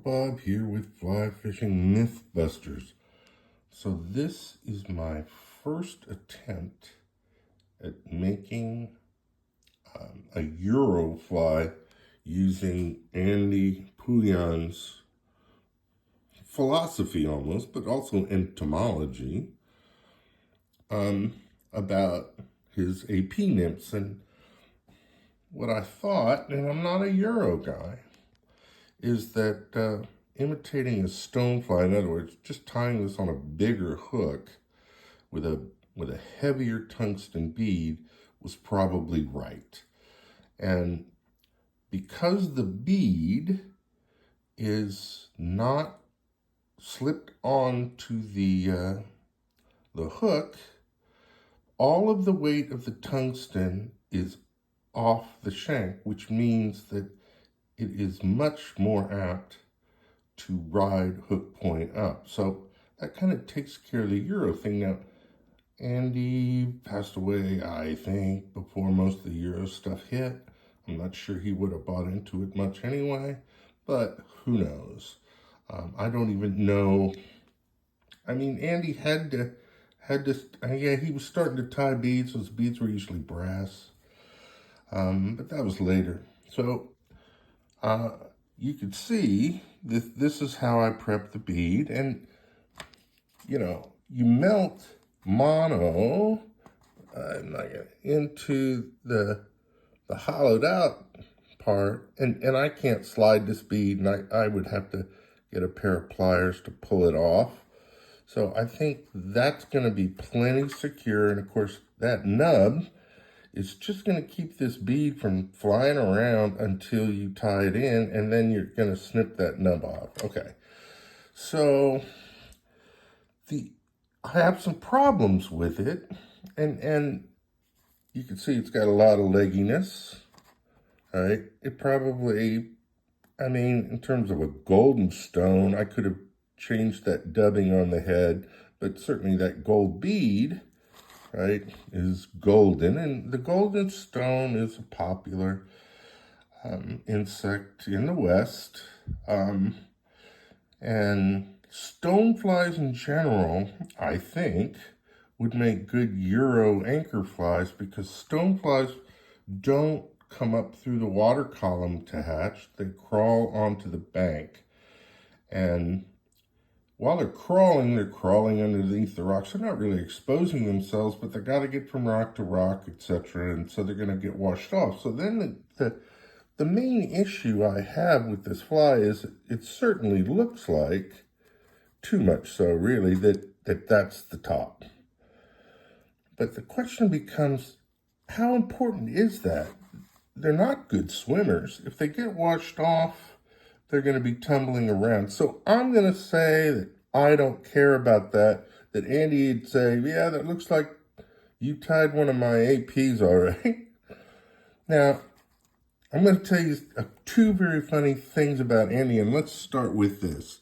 Bob here with Fly Fishing Mythbusters. So this is my first attempt at making a Euro fly using Andy Pouillon's philosophy almost, but also entomology about his AP nymphs. And what I thought, and I'm not a Euro guy, is that imitating a stonefly, in other words, just tying this on a bigger hook with a heavier tungsten bead was probably right. And because the bead is not slipped onto the hook, all of the weight of the tungsten is off the shank, which means that it is much more apt to ride hook point up. So that kind of takes care of the Euro thing. Now, Andy passed away, I think, before most of the Euro stuff hit. I'm not sure he would have bought into it much anyway, but who knows? I don't even know. I mean, Andy had to, yeah, he was starting to tie beads. Those beads were usually brass, but that was later. So you could see this is how I prep the bead, and you know, you melt mono into the hollowed out part, and I can't slide this bead, and I would have to get a pair of pliers to pull it off. So I think that's going to be plenty secure, and of course that nub is just going to keep this bead from flying around until you tie it in, and then you're going to snip that nub off. Okay, so I have some problems with it, and you can see it's got a lot of legginess, right? It probably, I mean, in terms of a golden stone, I could have changed that dubbing on the head, but certainly that gold bead, right, is golden, and the golden stone is a popular insect in the West, and stoneflies in general, I think, would make good Euro anchor flies because stoneflies don't come up through the water column to hatch. They crawl onto the bank, and while they're crawling underneath the rocks. They're not really exposing themselves, but they got to get from rock to rock, etc. And so they're going to get washed off. So then the main issue I have with this fly is it certainly looks like, too much so really, that's the top. But the question becomes, how important is that? They're not good swimmers. If they get washed off, they're going to be tumbling around. So I'm going to say that I don't care about that Andy would say, yeah, that looks like you tied one of my APs already. Now, I'm going to tell you two very funny things about Andy, and let's start with this.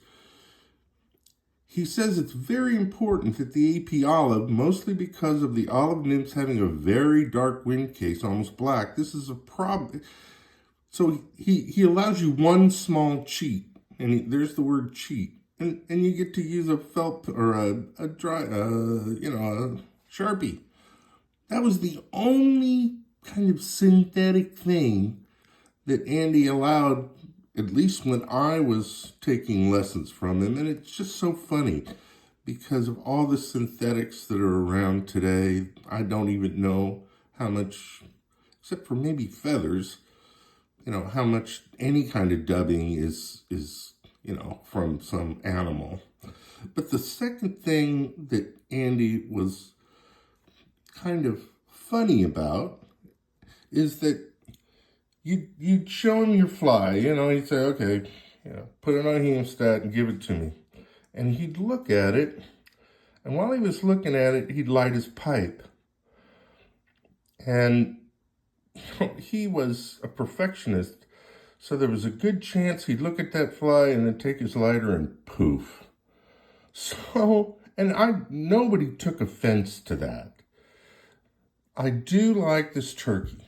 He says it's very important that the AP olive, mostly because of the olive nymphs having a very dark wind case, almost black. This is a problem. So he allows you one small cheat, and there's the word cheat, and you get to use a felt or a dry, a Sharpie. That was the only kind of synthetic thing that Andy allowed, at least when I was taking lessons from him, and it's just so funny because of all the synthetics that are around today. I don't even know how much, except for maybe feathers, how much any kind of dubbing is from some animal. But the second thing that Andy was kind of funny about is that you'd show him your fly, he'd say, okay, put it on hemostat and give it to me. And he'd look at it, and while he was looking at it, he'd light his pipe. And he was a perfectionist, so there was a good chance he'd look at that fly and then take his lighter and poof. So, and nobody took offense to that. I do like this turkey.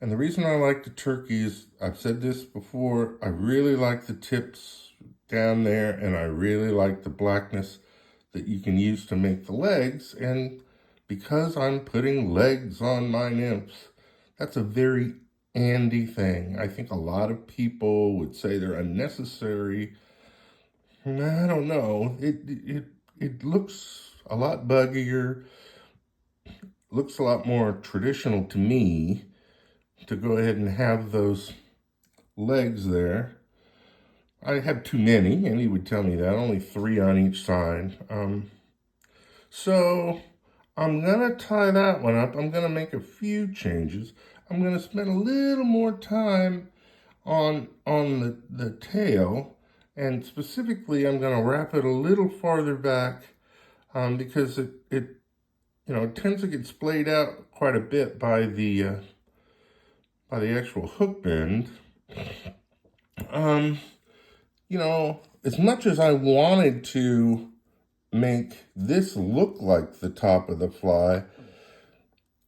And the reason I like the turkey is, I've said this before, I really like the tips down there, and I really like the blackness that you can use to make the legs. And because I'm putting legs on my nymphs, that's a very Andy thing. I think a lot of people would say they're unnecessary. I don't know. It looks a lot buggier, looks a lot more traditional to me to go ahead and have those legs there. I have too many, and he would tell me that, only 3 on each side. So I'm gonna tie that one up. I'm gonna make a few changes. I'm gonna spend a little more time on the tail, and specifically I'm gonna wrap it a little farther back because it tends to get splayed out quite a bit by the actual hook bend. As much as I wanted to make this look like the top of the fly,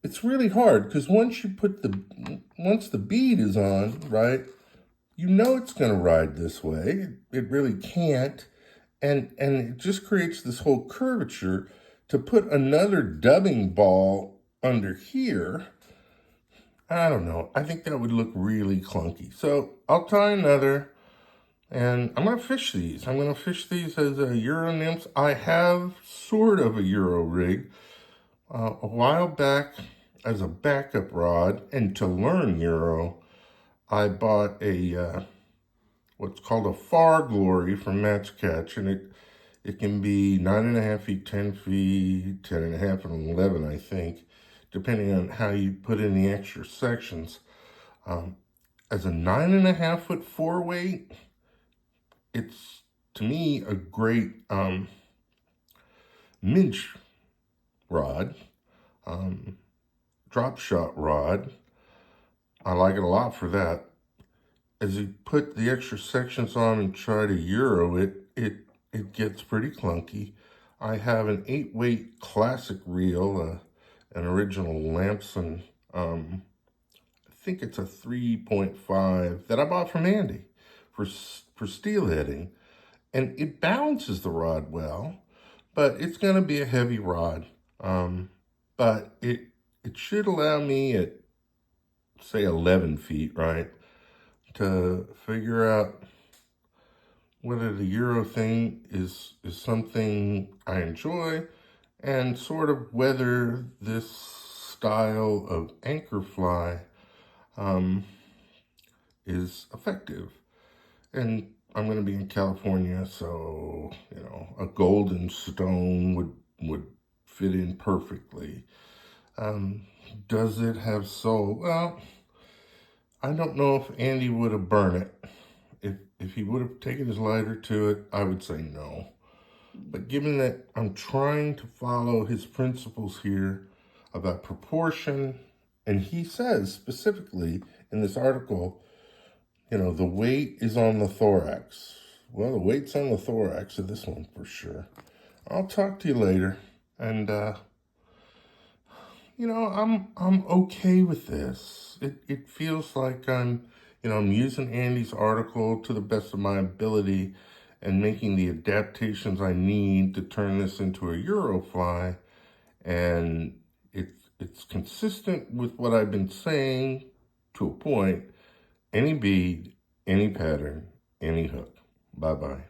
it's really hard because once the bead is on, right, it's going to ride this way. It really can't, and it just creates this whole curvature. To put another dubbing ball under here, I don't know. I think that would look really clunky. So I'll tie another. And I'm going to fish these. I'm going to fish these as a Euro nymphs. I have sort of a Euro rig a while back as a backup rod. And to learn Euro, I bought a what's called a Far Glory from Match Catch. And it can be 9.5 feet, 10 feet, 10.5, and 11, I think, depending on how you put in the extra sections. As a 9.5 foot 4-weight, it's, to me, a great minge rod, drop shot rod. I like it a lot for that. As you put the extra sections on and try to Euro it, it gets pretty clunky. I have an 8-weight classic reel, an original Lamson, I think it's a 3.5 that I bought from Andy for steelheading. And it balances the rod well, but it's going to be a heavy rod. But it should allow me at, say, 11 feet, right, to figure out whether the Euro thing is something I enjoy, and sort of whether this style of anchor fly is effective. And I'm going to be in California, so, a golden stone would fit in perfectly. Does it have soul? Well, I don't know if Andy would have burned it. If he would have taken his lighter to it, I would say no. But given that I'm trying to follow his principles here about proportion, and he says specifically in this article, the weight is on the thorax. Well, the weight's on the thorax of this one for sure. I'll talk to you later. And, I'm okay with this. It feels like I'm using Andy's article to the best of my ability and making the adaptations I need to turn this into a Euro fly. And it's consistent with what I've been saying to a point. Any bead, any pattern, any hook. Bye-bye.